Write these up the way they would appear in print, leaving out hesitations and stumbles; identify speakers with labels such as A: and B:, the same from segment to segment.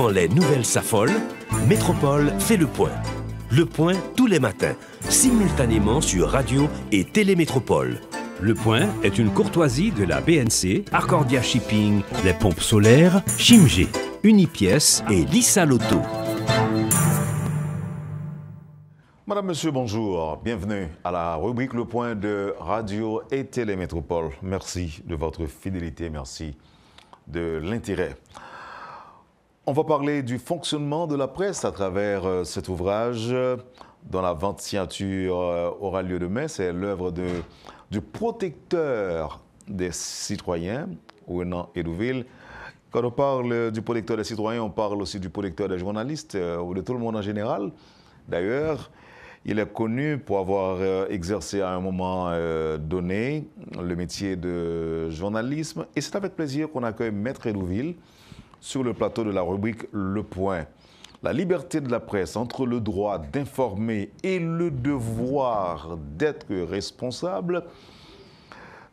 A: Quand les nouvelles s'affolent, Métropole fait le point. Le point tous les matins, simultanément sur Radio et Télémétropole.
B: Le point est une courtoisie de la BNC, Arcordia Shipping, les pompes solaires, Chimgé, Unipièces et Lissa Lotto.
C: Madame, Monsieur, bonjour. Bienvenue à la rubrique Le Point de Radio et Télémétropole. Merci de votre fidélité, merci de l'intérêt. On va parler du fonctionnement de la presse à travers cet ouvrage dont la vente signature aura lieu demain. C'est l'œuvre du protecteur des citoyens, Renan Hédouville. Quand on parle du protecteur des citoyens, on parle aussi du protecteur des journalistes ou de tout le monde en général. D'ailleurs, il est connu pour avoir exercé à un moment donné le métier de journalisme. Et c'est avec plaisir qu'on accueille Maître Hédouville sur le plateau de la rubrique Le Point. La liberté de la presse entre le droit d'informer et le devoir d'être responsable,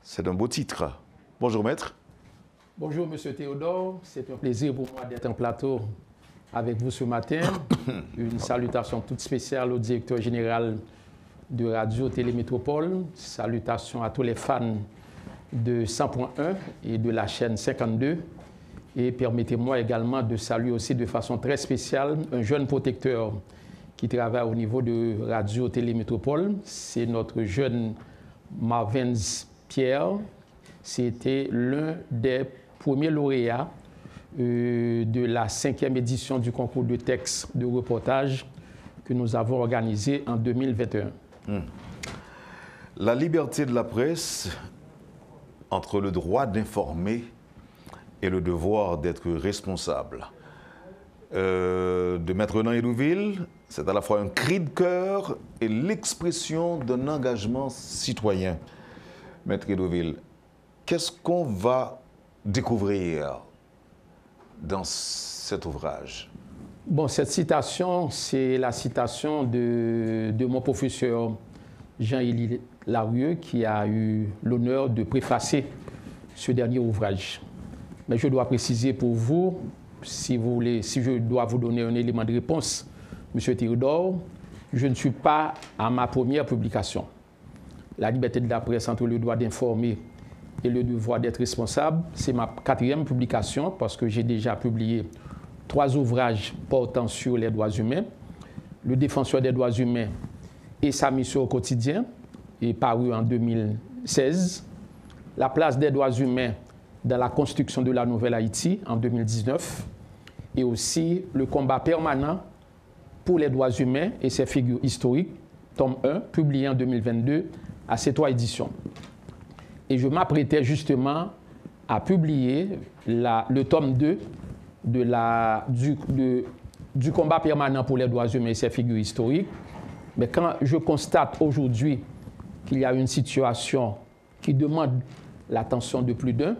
C: c'est un beau titre. Bonjour Maître.
D: Bonjour Monsieur Théodore, c'est un plaisir pour moi d'être en plateau avec vous ce matin. Une salutation toute spéciale au directeur général de Radio Télémétropole. Salutations à tous les fans de 100.1 et de la chaîne 52. Et permettez-moi également de saluer aussi de façon très spéciale un jeune protecteur qui travaille au niveau de Radio Télémétropole. C'est notre jeune Marvin Pierre. C'était l'un des premiers lauréats de la 5e édition du concours de texte de reportage que nous avons organisé en 2021.
C: La liberté de la presse entre le droit d'informer et le devoir d'être responsable. De Maître Renan Hédouville, c'est à la fois un cri de cœur et l'expression d'un engagement citoyen. Maître Hédouville, qu'est-ce qu'on va découvrir dans cet ouvrage?
D: Bon, cette citation, c'est la citation de mon professeur Jean-Élie Larieux qui a eu l'honneur de préfacer ce dernier ouvrage. Mais je dois préciser pour vous, si je dois vous donner un élément de réponse, M. Théodore, je ne suis pas à ma première publication. La liberté de la presse entre le droit d'informer et le devoir d'être responsable, c'est ma 4e publication parce que j'ai déjà publié 3 ouvrages portant sur les droits humains. Le défenseur des droits humains et sa mission au quotidien est paru en 2016. La place des droits humains dans la construction de la nouvelle Haïti en 2019 et aussi le combat permanent pour les droits humains et ses figures historiques, tome 1, publié en 2022 à ces 3 éditions. Et je m'apprêtais justement à publier le tome 2 du combat permanent pour les droits humains et ses figures historiques. Mais quand je constate aujourd'hui qu'il y a une situation qui demande l'attention de plus d'un,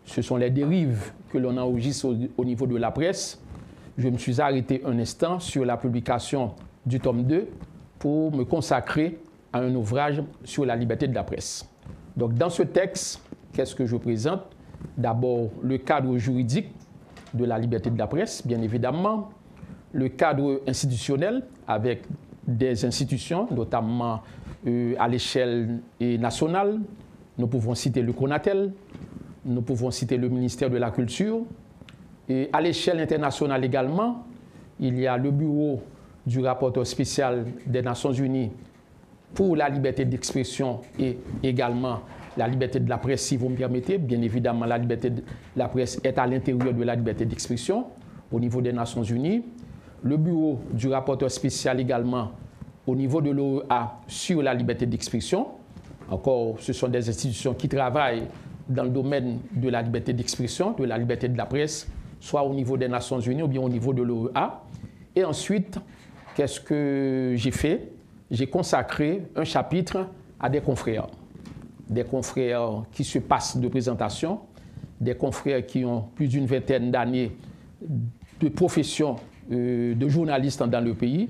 D: ce sont les dérives que l'on enregistre au niveau de la presse. Je me suis arrêté un instant sur la publication du tome 2 pour me consacrer à un ouvrage sur la liberté de la presse. Donc dans ce texte, qu'est-ce que je présente? D'abord, le cadre juridique de la liberté de la presse, bien évidemment, le cadre institutionnel avec des institutions, notamment à l'échelle nationale. Nous pouvons citer le CONATEL, nous pouvons citer le ministère de la Culture. Et à l'échelle internationale également, il y a le bureau du rapporteur spécial des Nations Unies pour la liberté d'expression et également la liberté de la presse, si vous me permettez. Bien évidemment, la liberté de la presse est à l'intérieur de la liberté d'expression au niveau des Nations Unies. Le bureau du rapporteur spécial également au niveau de l'OEA sur la liberté d'expression. Encore, ce sont des institutions qui travaillent dans le domaine de la liberté d'expression, de la liberté de la presse, soit au niveau des Nations Unies ou bien au niveau de l'OEA. Et ensuite, qu'est-ce que j'ai fait? J'ai consacré un chapitre à des confrères qui se passent de présentation, des confrères qui ont plus d'une vingtaine d'années de profession de journalistes dans le pays.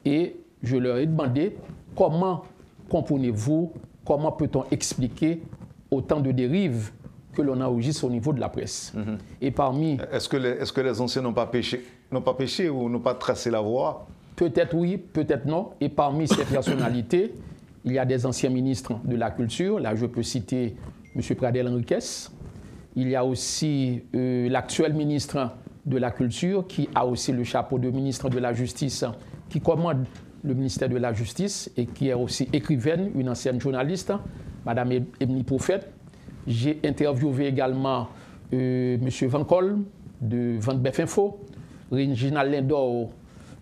D: Et je leur ai demandé comment comprenez-vous, comment peut-on expliquer autant de dérives que l'on enregistre au niveau de la presse. Et parmi...
C: Est-ce que les anciens n'ont pas péché ou n'ont pas tracé la voie?
D: Peut-être oui, peut-être non. Et parmi ces personnalités, il y a des anciens ministres de la Culture. Là, je peux citer M. Pradel Henriquez. Il y a aussi l'actuel ministre de la Culture qui a aussi le chapeau de ministre de la Justice, qui commande le ministère de la Justice et qui est aussi écrivaine, une ancienne journaliste, Mme Ebni Prophète. J'ai interviewé également M. Van Col de Ventebef Info, Reginald Lindor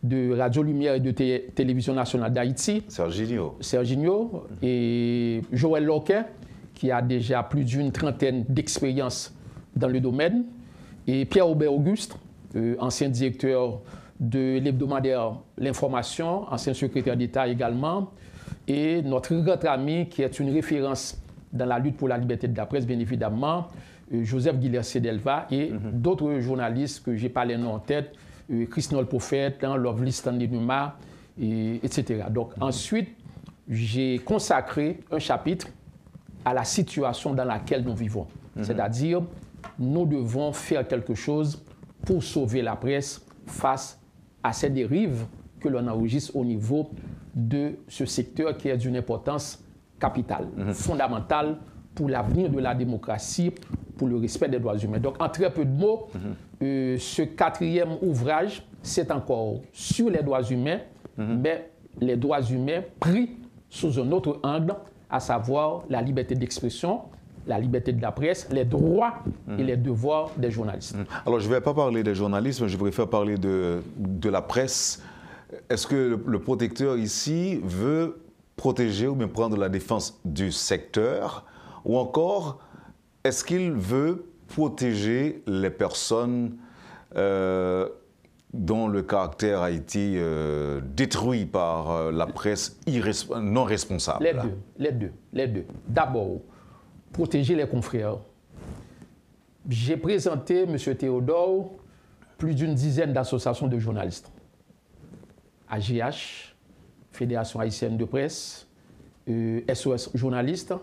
D: de Radio Lumière et de Télévision Nationale d'Haïti, Serginho, et Joël Loquet, qui a déjà plus d'une trentaine d'expériences dans le domaine, et Pierre-Aubert Auguste, ancien directeur de l'hebdomadaire L'Information, ancien secrétaire d'État également, et notre grand ami qui est une référence dans la lutte pour la liberté de la presse, bien évidemment, Joseph Guilher Sedelva, et d'autres journalistes que je n'ai pas les noms en tête, Christophe Prophète, Lovely Stanley Numa, etc. Donc ensuite, j'ai consacré un chapitre à la situation dans laquelle nous vivons. C'est-à-dire, nous devons faire quelque chose pour sauver la presse face à ces dérives que l'on enregistre au niveau de ce secteur qui est d'une importance capitale, fondamentale pour l'avenir de la démocratie, pour le respect des droits humains. Donc, en très peu de mots, ce quatrième ouvrage, c'est encore sur les droits humains, mais les droits humains pris sous un autre angle, à savoir la liberté d'expression, la liberté de la presse, les droits et les devoirs des journalistes.
C: Alors, je ne vais pas parler des journalistes, mais je préfère parler de la presse. Est-ce que le protecteur ici veut protéger ou bien prendre la défense du secteur, ou encore est-ce qu'il veut protéger les personnes dont le caractère a été détruit par la presse non responsable?
D: Les deux. D'abord, protéger les confrères. J'ai présenté, M. Théodore, plus d'une dizaine d'associations de journalistes. AGH, Fédération haïtienne de presse, SOS journalistes,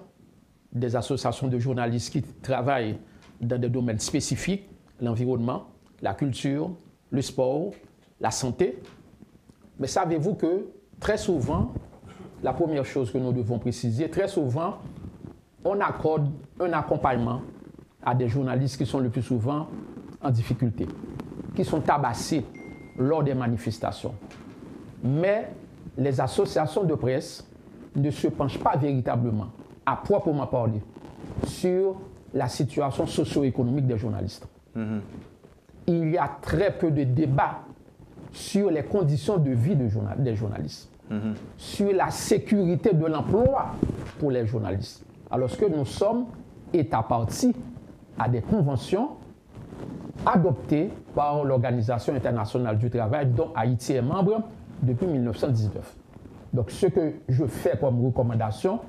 D: des associations de journalistes qui travaillent dans des domaines spécifiques, l'environnement, la culture, le sport, la santé. Mais savez-vous que très souvent, la première chose que nous devons préciser, très souvent, on accorde un accompagnement à des journalistes qui sont le plus souvent en difficulté, qui sont tabassés lors des manifestations. Mais les associations de presse ne se penchent pas véritablement, à proprement parler, sur la situation socio-économique des journalistes. Il y a très peu de débats sur les conditions de vie des journalistes, sur la sécurité de l'emploi pour les journalistes. Alors que nous sommes État partie à des conventions adoptées par l'Organisation internationale du travail, dont Haïti est membre depuis 1919. Donc ce que je fais comme recommandation,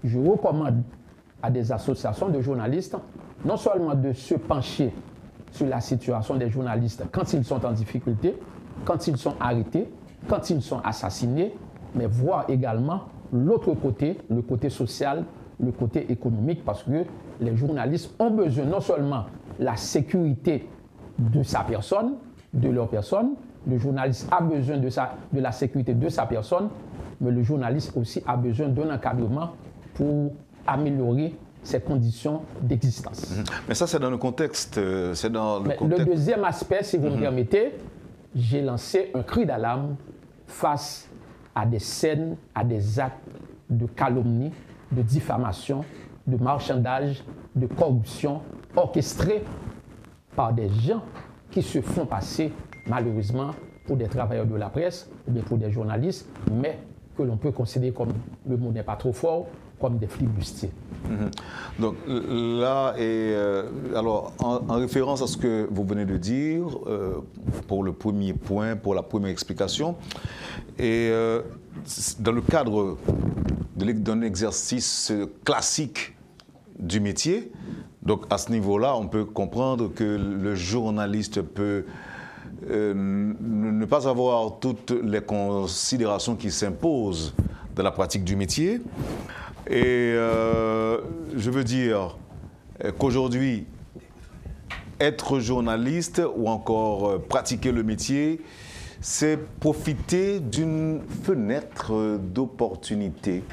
D: je recommande à des associations de journalistes non seulement de se pencher sur la situation des journalistes quand ils sont en difficulté, quand ils sont arrêtés, quand ils sont assassinés, mais voir également l'autre côté, le côté social, le côté économique, parce que les journalistes ont besoin non seulement de la sécurité de sa personne, de leur personne, le journaliste a besoin de la sécurité de sa personne, mais le journaliste aussi a besoin d'un encadrement pour améliorer ses conditions d'existence.
C: Mais ça, c'est dans le contexte.
D: Le deuxième aspect, si vous me permettez, j'ai lancé un cri d'alarme face à des scènes, à des actes de calomnie, de diffamation, de marchandage, de corruption orchestrés par des gens qui se font passer, malheureusement, pour des travailleurs de la presse ou bien pour des journalistes, mais que l'on peut considérer comme, le mot n'est pas trop fort, comme des flibustiers.
C: Donc là, alors en référence à ce que vous venez de dire, pour le premier point, pour la première explication, et dans le cadre d'un exercice classique du métier, donc à ce niveau-là, on peut comprendre que le journaliste peut ne pas avoir toutes les considérations qui s'imposent dans la pratique du métier. Et je veux dire, qu'aujourd'hui, être journaliste ou encore pratiquer le métier, c'est profiter d'une fenêtre d'opportunité.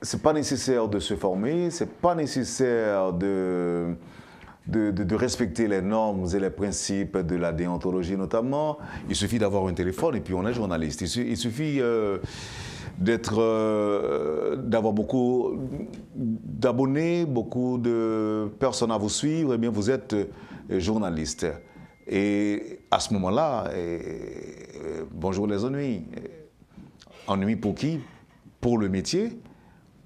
C: Ce n'est pas nécessaire de se former, ce n'est pas nécessaire de respecter les normes et les principes de la déontologie notamment. Il suffit d'avoir un téléphone et puis on est journaliste. Il suffit d'avoir beaucoup d'abonnés, beaucoup de personnes à vous suivre, et bien vous êtes journaliste. Et à ce moment-là, bonjour les ennuis. Ennuis pour qui? Pour le métier,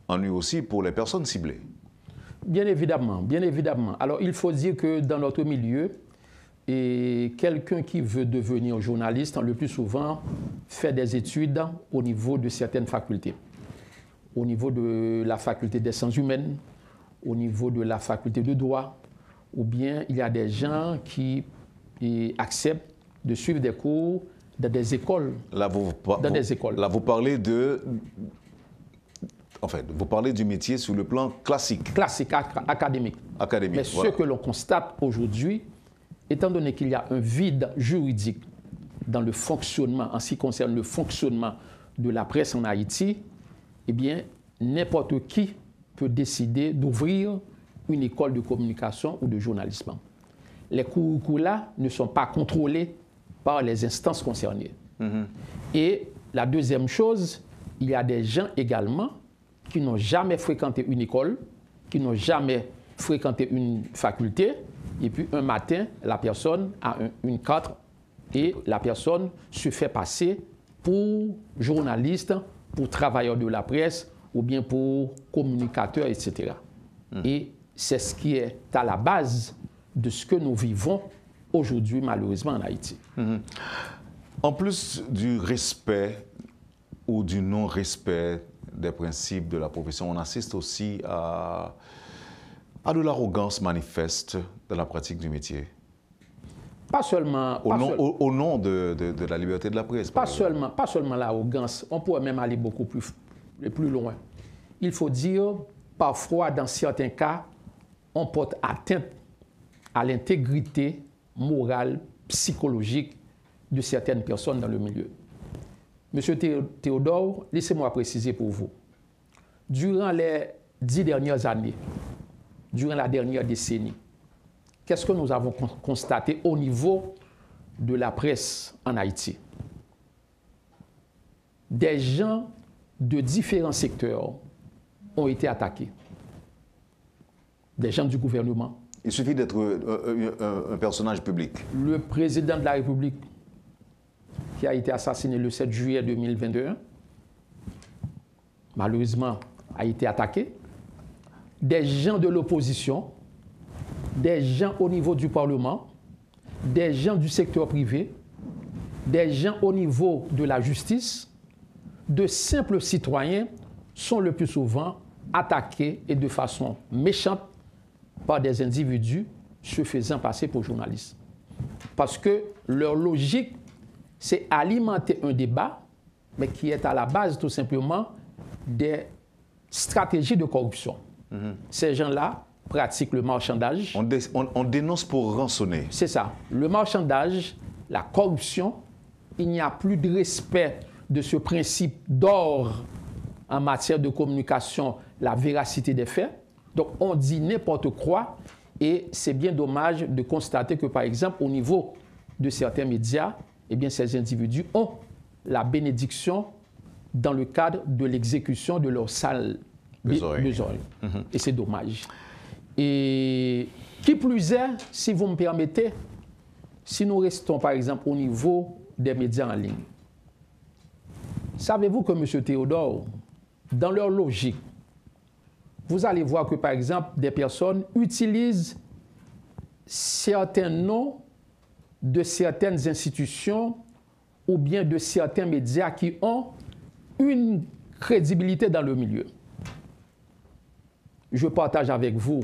C: ennuis aussi pour les personnes ciblées.
D: Bien évidemment, bien évidemment. Alors, il faut dire que dans notre milieu, quelqu'un qui veut devenir journaliste, le plus souvent, fait des études au niveau de certaines facultés. Au niveau de la faculté des sciences humaines, au niveau de la faculté de droit, ou bien il y a des gens qui acceptent de suivre des cours dans des écoles.
C: Là, vous parlez vous parlez du métier sur le plan classique.
D: Classique, académique. Mais voilà. Ce que l'on constate aujourd'hui, étant donné qu'il y a un vide juridique dans le fonctionnement, en ce qui concerne le fonctionnement de la presse en Haïti, eh bien, n'importe qui peut décider d'ouvrir une école de communication ou de journalisme. Les curricula ne sont pas contrôlés par les instances concernées. Et la deuxième chose, il y a des gens également qui n'ont jamais fréquenté une école, qui n'ont jamais fréquenté une faculté, et puis un matin, la personne a une carte et la personne se fait passer pour journaliste, pour travailleur de la presse, ou bien pour communicateur, etc. Et c'est ce qui est à la base de ce que nous vivons aujourd'hui, malheureusement, en Haïti.
C: En plus du respect ou du non-respect des principes de la profession, on assiste aussi à de l'arrogance manifeste dans la pratique du métier.
D: Pas seulement...
C: Au nom de la liberté de la presse.
D: Pas seulement l'arrogance, on pourrait même aller beaucoup plus loin. Il faut dire, parfois, dans certains cas, on porte atteinte à l'intégrité morale, psychologique de certaines personnes dans le milieu. Monsieur Théodore, laissez-moi préciser pour vous. Durant les 10 dernières années, durant la dernière décennie, qu'est-ce que nous avons constaté au niveau de la presse en Haïti? Des gens de différents secteurs ont été attaqués. Des gens du gouvernement.
C: Il suffit d'être un personnage public.
D: Le président de la République, qui a été assassiné le 7 juillet 2021, malheureusement, a été attaqué. Des gens de l'opposition, des gens au niveau du Parlement, des gens du secteur privé, des gens au niveau de la justice, de simples citoyens sont le plus souvent attaqués et de façon méchante par des individus se faisant passer pour journalistes. Parce que leur logique, c'est alimenter un débat, mais qui est à la base tout simplement des stratégies de corruption. Ces gens-là pratiquent le marchandage.
C: On dénonce pour rançonner.
D: C'est ça. Le marchandage, la corruption, il n'y a plus de respect de ce principe d'or en matière de communication, la véracité des faits. Donc, on dit n'importe quoi et c'est bien dommage de constater que, par exemple, au niveau de certains médias, eh bien, ces individus ont la bénédiction dans le cadre de l'exécution de leur sale besogne. Et c'est dommage. Et qui plus est, si vous me permettez, si nous restons, par exemple, au niveau des médias en ligne, savez-vous que, M. Théodore, dans leur logique, vous allez voir que, par exemple, des personnes utilisent certains noms de certaines institutions ou bien de certains médias qui ont une crédibilité dans le milieu. Je partage avec vous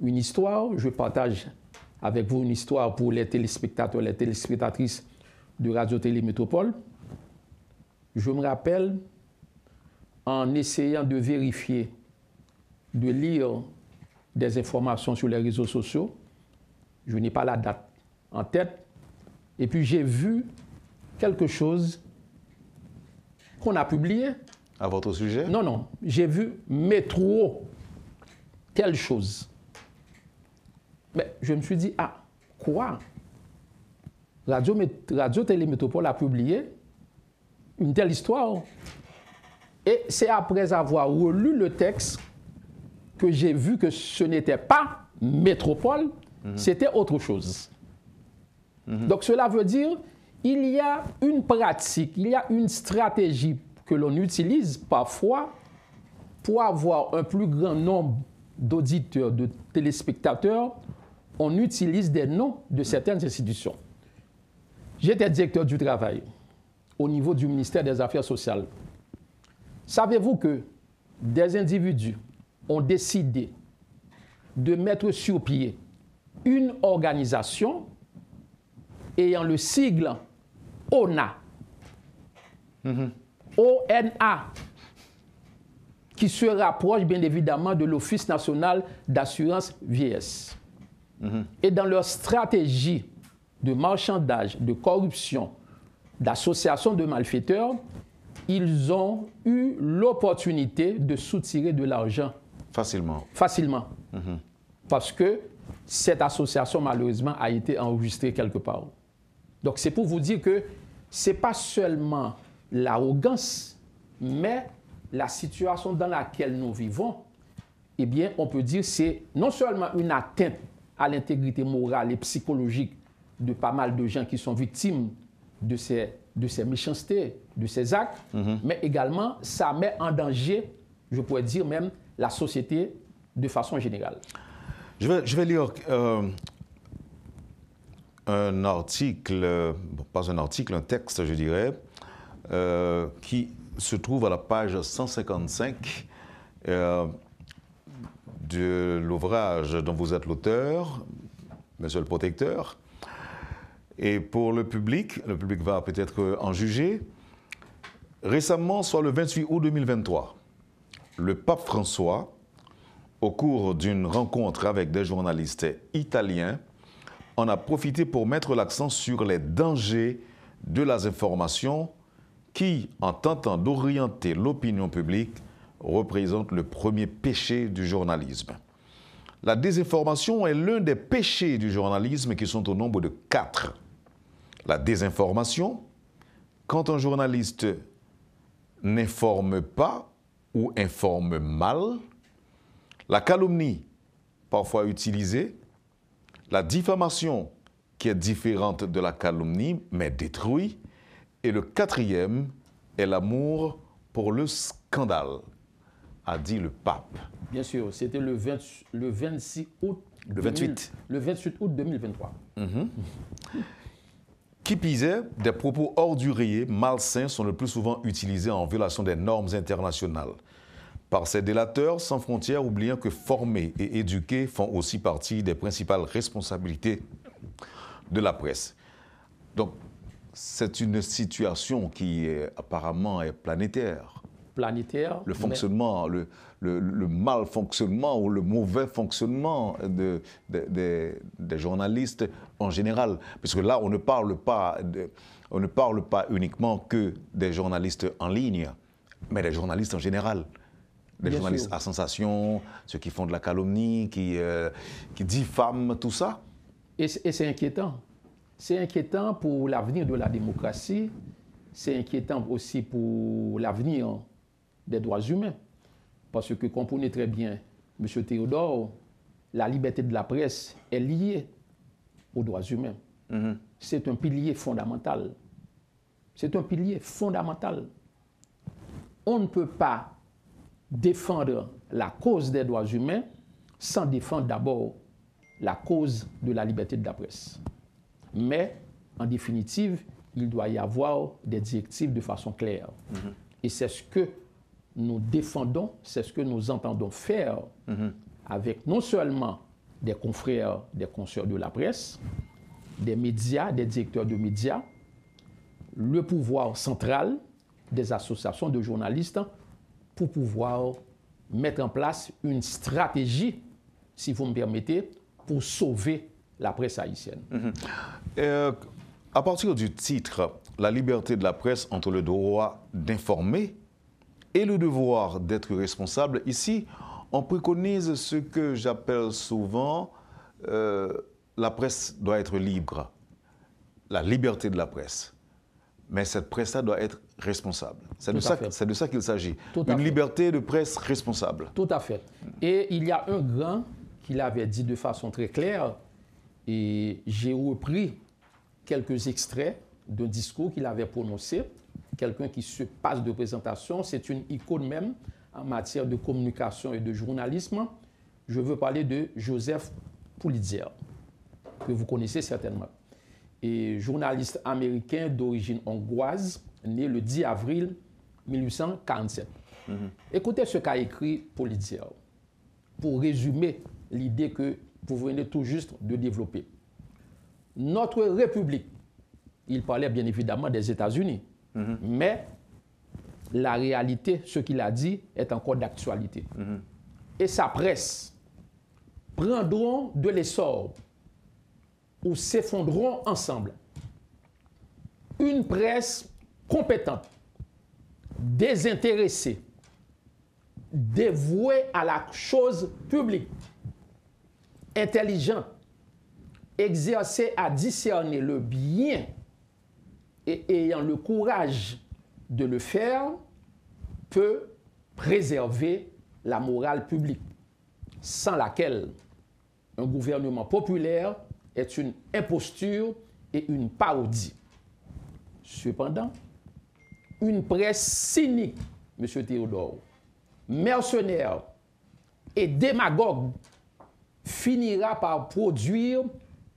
D: une histoire, je partage avec vous une histoire pour les téléspectateurs, les téléspectatrices de Radio-Télé Métropole. Je me rappelle, en essayant de vérifier, de lire des informations sur les réseaux sociaux. Je n'ai pas la date en tête. Et puis j'ai vu quelque chose qu'on a publié.
C: À votre sujet?
D: Non, non. J'ai vu Métro telle chose. Mais je me suis dit, ah, quoi? Radio Télé Métropole a publié une telle histoire. Et c'est après avoir relu le texte que j'ai vu que ce n'était pas Métropole, c'était autre chose. Donc cela veut dire il y a une pratique, il y a une stratégie que l'on utilise parfois pour avoir un plus grand nombre d'auditeurs, de téléspectateurs. On utilise des noms de certaines institutions. J'étais directeur du travail au niveau du ministère des Affaires sociales. Savez-vous que des individus ont décidé de mettre sur pied une organisation ayant le sigle ONA, ONA, qui se rapproche bien évidemment de l'Office national d'assurance vieillesse. Et dans leur stratégie de marchandage, de corruption, d'association de malfaiteurs, ils ont eu l'opportunité de soutirer de l'argent.
C: Facilement.
D: Facilement. Parce que cette association, malheureusement, a été enregistrée quelque part. Donc, c'est pour vous dire que ce n'est pas seulement l'arrogance, mais la situation dans laquelle nous vivons, eh bien, on peut dire que c'est non seulement une atteinte à l'intégrité morale et psychologique de pas mal de gens qui sont victimes de ces méchancetés, de ces actes, mais également, ça met en danger, je pourrais dire même, la société de façon générale.
C: Je vais lire un article, pas un article, un texte, je dirais, qui se trouve à la page 155 de l'ouvrage dont vous êtes l'auteur, Monsieur le Protecteur. Et pour le public va peut-être en juger. Récemment, soit le 28 août 2023, le pape François, au cours d'une rencontre avec des journalistes italiens, en a profité pour mettre l'accent sur les dangers de la information qui, en tentant d'orienter l'opinion publique, représente le premier péché du journalisme. La désinformation est l'un des péchés du journalisme qui sont au nombre de 4. La désinformation, quand un journaliste n'informe pas ou informe mal. La calomnie, parfois utilisée. La diffamation, qui est différente de la calomnie, mais détruit. Et le 4e est l'amour pour le scandale, a dit le pape.
D: Bien sûr, c'était le 26 août.
C: Le 28.
D: Le 28 août 2023.
C: Qui pisait, des propos orduriers, malsains sont le plus souvent utilisés en violation des normes internationales. Par ces délateurs sans frontières, oubliant que former et éduquer font aussi partie des principales responsabilités de la presse. Donc, c'est une situation qui apparemment est planétaire.
D: Planétaire.
C: Le fonctionnement, le mal fonctionnement ou le mauvais fonctionnement des journalistes en général. Parce que là, on ne parle pas uniquement que des journalistes en ligne, mais des journalistes en général. Des
D: Bien
C: journalistes
D: sûr.
C: à sensation, ceux qui font de la calomnie, qui diffament, tout ça.
D: Et c'est inquiétant. C'est inquiétant pour l'avenir de la démocratie. C'est inquiétant aussi pour l'avenir des droits humains. Parce que, comprenez très bien, M. Théodore, la liberté de la presse est liée aux droits humains. C'est un pilier fondamental. C'est un pilier fondamental. On ne peut pas défendre la cause des droits humains sans défendre d'abord la cause de la liberté de la presse. Mais, en définitive, il doit y avoir des directives de façon claire. Et c'est ce que nous défendons, c'est ce que nous entendons faire avec non seulement des confrères, des consoeurs de la presse, des médias, des directeurs de médias, le pouvoir central, des associations de journalistes, pour pouvoir mettre en place une stratégie si vous me permettez, pour sauver la presse haïtienne.
C: À partir du titre, la liberté de la presse entre le droit d'informer et le devoir d'être responsable, ici, on préconise ce que j'appelle souvent la presse doit être libre, la liberté de la presse. Mais cette presse-là doit être responsable. C'est de ça qu'il s'agit. Une liberté de presse responsable.
D: Tout à fait. Et il y a un grand qui l'avait dit de façon très claire, et j'ai repris quelques extraits d'un discours qu'il avait prononcé. Quelqu'un qui se passe de présentation, c'est une icône même en matière de communication et de journalisme. Je veux parler de Joseph Pulitzer, que vous connaissez certainement. Et journaliste américain d'origine hongroise, né le 10 avril 1847. Écoutez ce qu'a écrit Pulitzer, pour résumer l'idée que vous venez tout juste de développer. Notre République, il parlait bien évidemment des États-Unis, mais la réalité, ce qu'il a dit, est encore d'actualité. Et sa presse prendront de l'essor ou s'effondreront ensemble. Une presse compétente, désintéressée, dévouée à la chose publique, intelligente, exercée à discerner le bien et ayant le courage de le faire, peut préserver la morale publique, sans laquelle un gouvernement populaire est une imposture et une parodie. Cependant, une presse cynique, M. Théodore, mercenaire et démagogue, finira par produire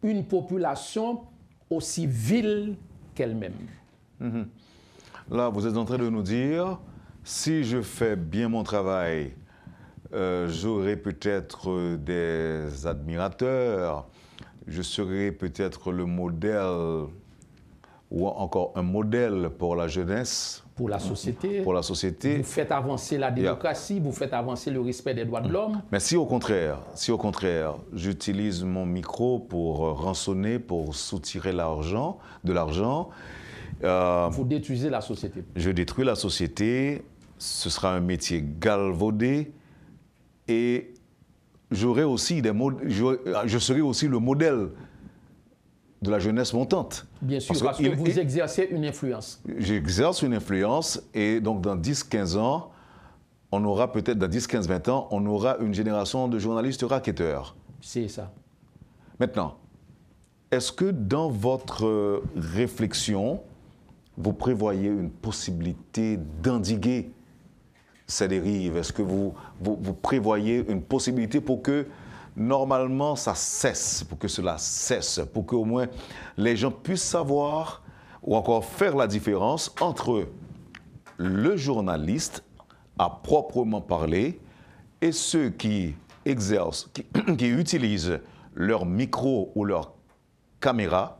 D: une population aussi vile qu'elle-même.
C: Là, vous êtes en train de nous dire, si je fais bien mon travail, j'aurai peut-être des admirateurs, je serai peut-être le modèle ou encore un modèle pour la jeunesse.
D: Pour la société.
C: Pour la société.
D: Vous faites avancer la démocratie, vous faites avancer le respect des droits de l'homme.
C: Mais si au contraire, j'utilise mon micro pour rançonner, pour soutirer de l'argent,
D: vous détruisez la société.
C: Je détruis la société, ce sera un métier galvaudé et je serai aussi le modèle de la jeunesse montante.
D: Bien sûr, parce que vous exercez une influence.
C: J'exerce une influence et donc dans 10-15 ans, on aura peut-être, dans 10-15-20 ans, on aura une génération de journalistes racketeurs.
D: C'est ça.
C: Maintenant, est-ce que dans votre réflexion, vous prévoyez une possibilité d'endiguer ces dérives? Est-ce que vous prévoyez une possibilité pour que normalement ça cesse, pour que cela cesse, pour qu'au moins les gens puissent savoir ou encore faire la différence entre le journaliste à proprement parler et ceux qui exercent, qui utilisent leur micro ou leur caméra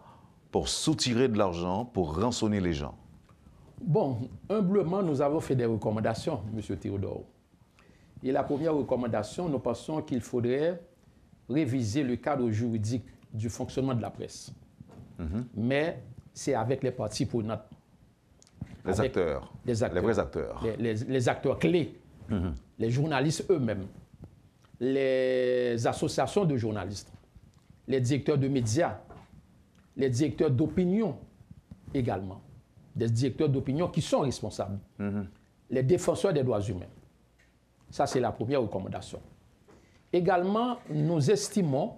C: pour soutirer de l'argent, pour rançonner les gens?
D: Bon, humblement, nous avons fait des recommandations, M. Théodore. Et la première recommandation, nous pensons qu'il faudrait réviser le cadre juridique du fonctionnement de la presse. Mais c'est avec les parties prenantes.
C: Les vrais acteurs.
D: Les acteurs clés, les journalistes eux-mêmes, les associations de journalistes, les directeurs de médias, les directeurs d'opinion également, des directeurs d'opinion qui sont responsables, les défenseurs des droits humains. Ça, c'est la première recommandation. Également, nous estimons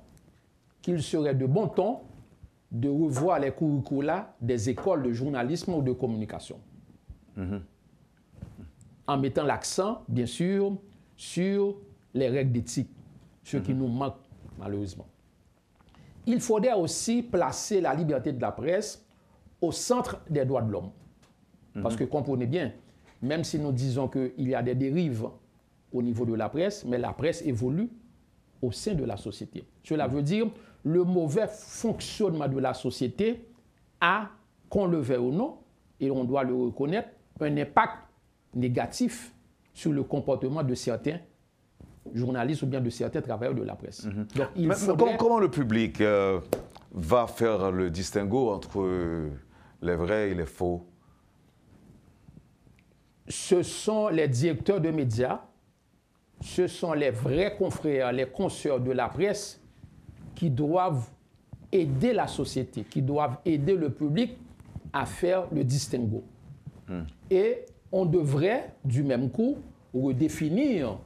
D: qu'il serait de bon ton de revoir les curricula des écoles de journalisme ou de communication. En mettant l'accent, bien sûr, sur les règles d'éthique, ce qui nous manque malheureusement. Il faudrait aussi placer la liberté de la presse au centre des droits de l'homme. Parce que comprenez bien, même si nous disons qu'il y a des dérives au niveau de la presse, mais la presse évolue au sein de la société. Cela veut dire le mauvais fonctionnement de la société a, qu'on le veuille ou non, et on doit le reconnaître, un impact négatif sur le comportement de certains journalistes ou bien de certains travailleurs de la presse. Donc,
C: comment le public va faire le distinguo entre les vrais et les faux?
D: Ce sont les directeurs de médias, ce sont les vrais confrères, les consoeurs de la presse qui doivent aider la société, qui doivent aider le public à faire le distinguo. Et on devrait, du même coup, redéfinir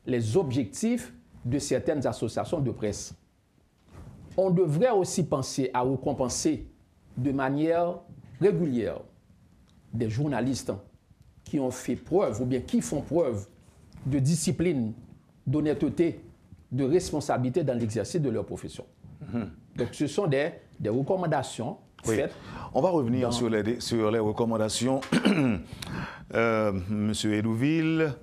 D: les objectifs de certaines associations de presse. On devrait aussi penser à récompenser de manière régulière des journalistes qui ont fait preuve ou bien qui font preuve de discipline, d'honnêteté, de responsabilité dans l'exercice de leur profession. Donc ce sont des recommandations faites.
C: On va revenir sur les recommandations, Monsieur Hédouville.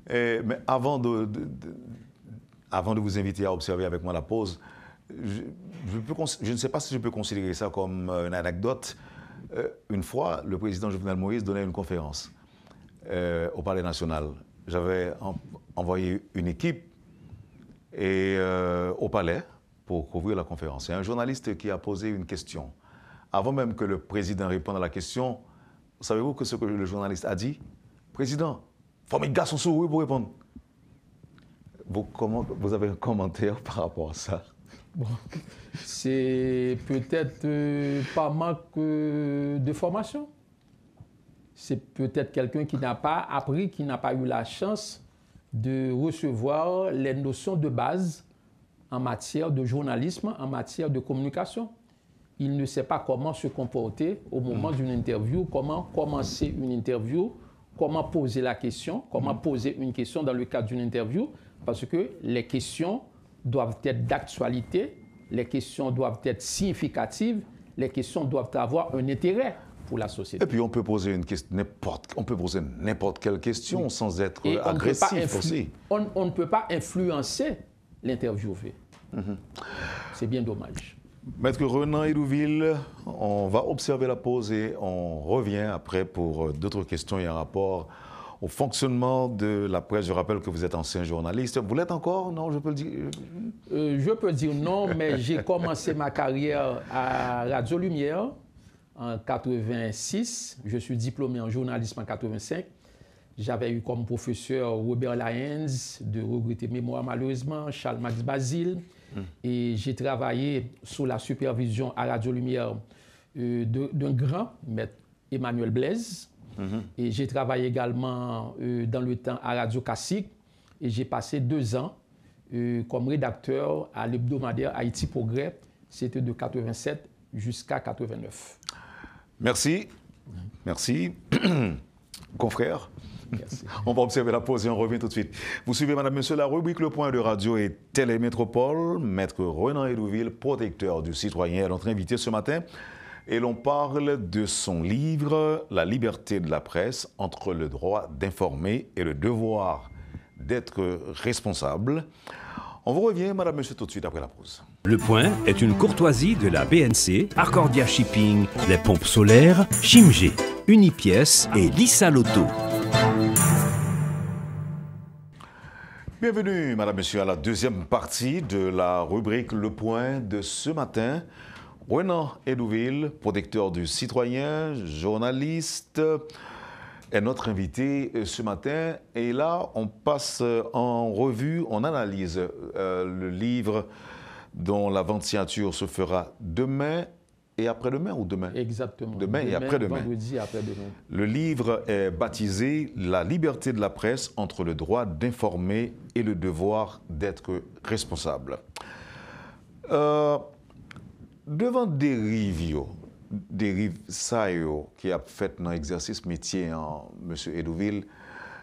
C: Mais avant de vous inviter à observer avec moi la pause, je ne sais pas si je peux considérer ça comme une anecdote. Une fois, le président Jovenel Moïse donnait une conférence au Palais national. J'avais envoyé une équipe au Palais pour couvrir la conférence. Il y a un journaliste qui a posé une question. Avant même que le président réponde à la question, savez-vous ce que le journaliste a dit? Président, il faut mettre garçon sur vous pour répondre. Vous avez un commentaire par rapport à ça?
D: Bon, c'est peut-être par manque de formation. C'est peut-être quelqu'un qui n'a pas appris, qui n'a pas eu la chance de recevoir les notions de base en matière de journalisme, en matière de communication. Il ne sait pas comment se comporter au moment d'une interview, comment commencer une interview, comment poser la question, comment poser une question dans le cadre d'une interview, parce que les questions doivent être d'actualité, les questions doivent être significatives, les questions doivent avoir un intérêt pour la société.
C: Et puis on peut poser n'importe quelle question sans être agressif aussi.
D: On ne peut pas influencer l'interviewé. C'est bien dommage.
C: Maître Renan Hédouville, on va observer la pause et on revient après pour d'autres questions et un rapport au fonctionnement de la presse. Je rappelle que vous êtes ancien journaliste. Vous l'êtes encore? Non, je peux le dire?
D: Je peux dire non, mais j'ai commencé ma carrière à Radio Lumière en 86. Je suis diplômé en journalisme en 85. J'avais eu comme professeur Robert Laenz, de regretter mémoire malheureusement, Charles Max Basile. Et j'ai travaillé sous la supervision à Radio Lumière d'un grand, maître Emmanuel Blaise. Et j'ai travaillé également dans le temps à Radio Classique. Et j'ai passé 2 ans comme rédacteur à l'hebdomadaire Haïti Progrès. C'était de 87 jusqu'à 89.
C: Merci. Merci. Confrère.
D: Merci.
C: On va observer la pause et on revient tout de suite. Vous suivez, madame, monsieur, la rubrique Le Point de Radio et Télémétropole. Maître Renan Hédouville, protecteur du citoyen, est notre invité ce matin. Et l'on parle de son livre « La liberté de la presse entre le droit d'informer et le devoir d'être responsable ». On vous revient, madame, monsieur, tout de suite après la pause.
B: Le Point est une courtoisie de la BNC, Arcordia Shipping, les pompes solaires, Chimgé, Unipièce et Lissa Loto.
C: Bienvenue, madame, monsieur, à la deuxième partie de la rubrique Le Point de ce matin. Renan Hédouville, protecteur du citoyen, journaliste, est notre invité ce matin. Et là, on passe en revue, on analyse le livre dont la vente signature se fera demain et après-demain ou demain?
D: Exactement.
C: Demain et après-demain.
D: Vendredi et après-demain.
C: Le livre est baptisé « La liberté de la presse entre le droit d'informer et le devoir d'être responsable ». Devant dérive ça qui a fait dans l'exercice métier en M. Hédouville,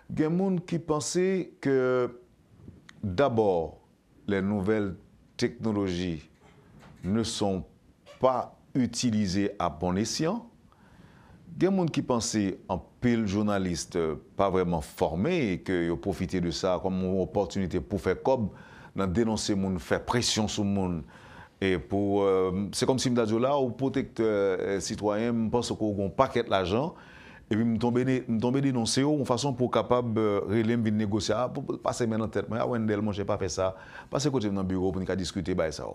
C: il y a des gens qui pensaient que d'abord les nouvelles technologies ne sont pas utilisées à bon escient. Il y a des gens qui pensaient en pile journaliste pas vraiment formés et qu'ils ont profité de ça comme une opportunité pour faire comme dans dénoncer monde, faire pression sur le monde. Et c'est comme si je là, au protecteur citoyen, je pense qu'on a un paquet d'argent Et puis, je tombe dénoncer une façon pour capable de négocier. Pour passer maintenant en tête, moi, Wendell, moi, je n'ai pas fait ça. Passer côté dans le bureau pour nous discuter, ça.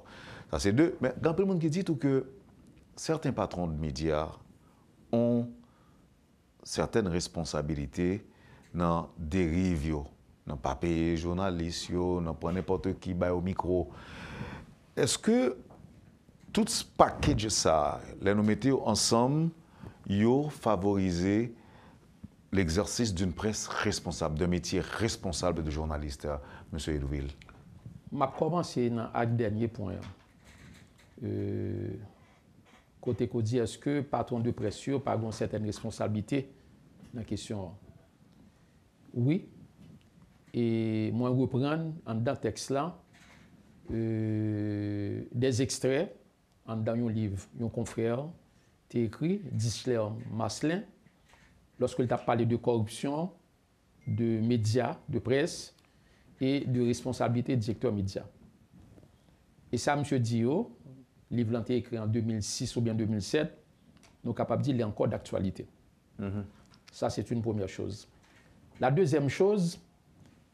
C: Ça, c'est deux. Mais il y a plein de monde qui dit tout que certains patrons de médias ont certaines responsabilités dans la dérive, dans pas payer les journalistes, dans pas n'importe qui au micro. Est-ce que tout ce package, ça, les nous mettons ensemble, favoriser l'exercice d'une presse responsable, d'un métier responsable de journaliste, M. Edouville?
D: Je vais commencer avec le dernier point. Côté qu'on dit, est-ce que patron de presse n'a pas une certaine responsabilité dans la question? Oui. Et moi, je reprends dans le texte là des extraits dans un livre, un confrère qui a écrit, Disler Maslin, lorsqu'il a parlé de corruption, de médias, de presse et de responsabilité du directeur média. Et ça, M. Dio, le livre a été écrit en 2006 ou bien 2007, nous sommes capables de dire qu'il est encore d'actualité. Ça, c'est une première chose. La deuxième chose,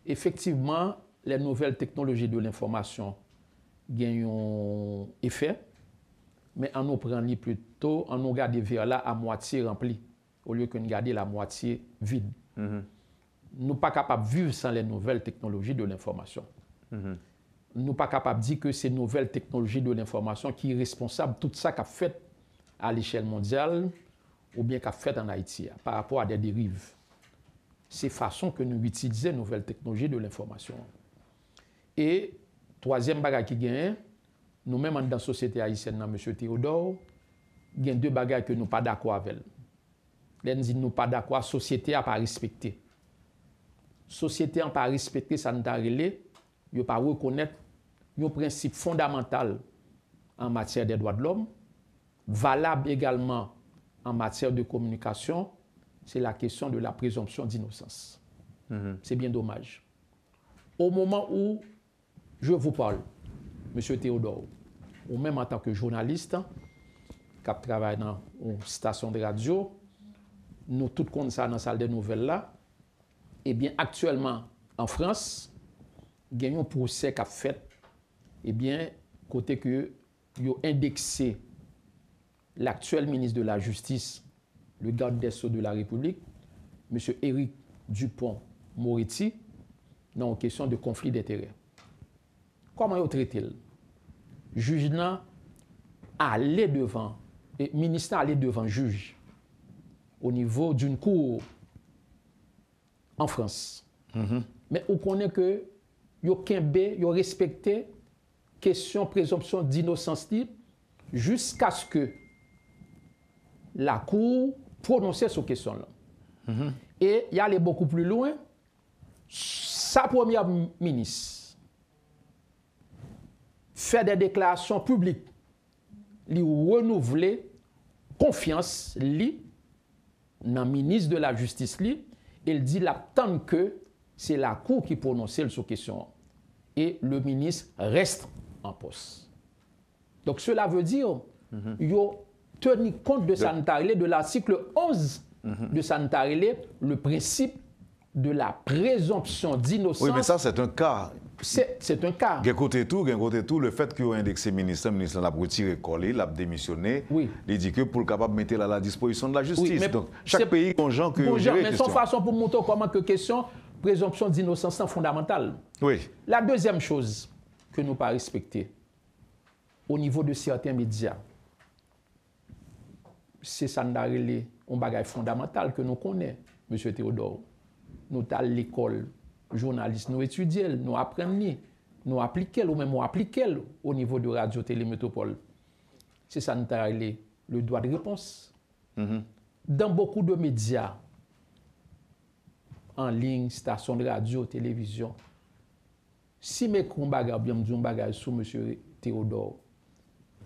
D: effectivement, les nouvelles technologies de l'information gagnent un effet, mais on nous prend plutôt, on nous garde vers là à moitié rempli, au lieu que nous garder la moitié vide. Nous ne sommes pas capables de vivre sans les nouvelles technologies de l'information. Nous ne sommes pas capables de dire que ces nouvelles technologies de l'information qui sont responsables de tout ça qu'a fait à l'échelle mondiale ou bien qu'a fait en Haïti par rapport à des dérives. C'est façon que nous utilisons les nouvelles technologies de l'information. Et troisième bagage qui gagne, nous-mêmes dans la société haïtienne, M. Théodore, il y a deux bagages que nous ne sommes pas d'accord avec. Nous disons nous pas d'accord, la société n'a pas respecté. La société n'a pas respecté, ça nous a relé, il n'a pas reconnaître un principe fondamental en matière des droits de l'homme, valable également en matière de communication, c'est la question de la présomption d'innocence. C'est bien dommage. Au moment où je vous parle, M. Théodore, ou même en tant que journaliste, qui travaille dans une station de radio, nous tous compte ça dans la salle des nouvelles là, eh bien actuellement en France, il y a un procès qui a fait, eh bien, côté que il a indexé l'actuel ministre de la Justice, le garde des Sceaux de la République, M. Éric Dupond-Moretti, dans une question de conflit d'intérêts. Comment il traite-t-il? Juge allait devant, et le ministère allait devant juge au niveau d'une cour en France. Mais on connaît que il a respecté question présomption d'innocence jusqu'à ce que la cour prononce cette question-là. Et il allait beaucoup plus loin. Sa première ministre fait des déclarations publiques, lui renouveler confiance li dans le ministre de la Justice li, il dit tant que c'est la cour qui prononce cette question et le ministre reste en poste. Donc cela veut dire qu'il a tenu compte de Santarelé, de l'article 11 de Santarelé, le principe de la présomption d'innocence.
C: Oui, mais ça, c'est un cas.
D: C'est un cas.
C: D'un côté tout, le fait qu'il a indexé le ministre l'a retiré, il a démissionné, il dit que pour le capable de mettre à la disposition de la justice. Oui, donc, chaque pays a un genre que vous gérez.
D: Mais son façon pour montrer comment que question présomption d'innocence est fondamentale.
C: Oui.
D: La deuxième chose que nous pas respecter au niveau de certains médias, c'est ça un bagage fondamental que nous connaissons, M. Théodore. Nous sommes à l'école, journalistes, nous étudions, nous apprenons, nous appliquons, ou même nous appliquons au niveau de Radio Télé Métropole. C'est ça nous avons le droit de réponse. Dans beaucoup de médias, en ligne, stations de radio, télévision, si mes combats bien me bagage sur M. Théodore,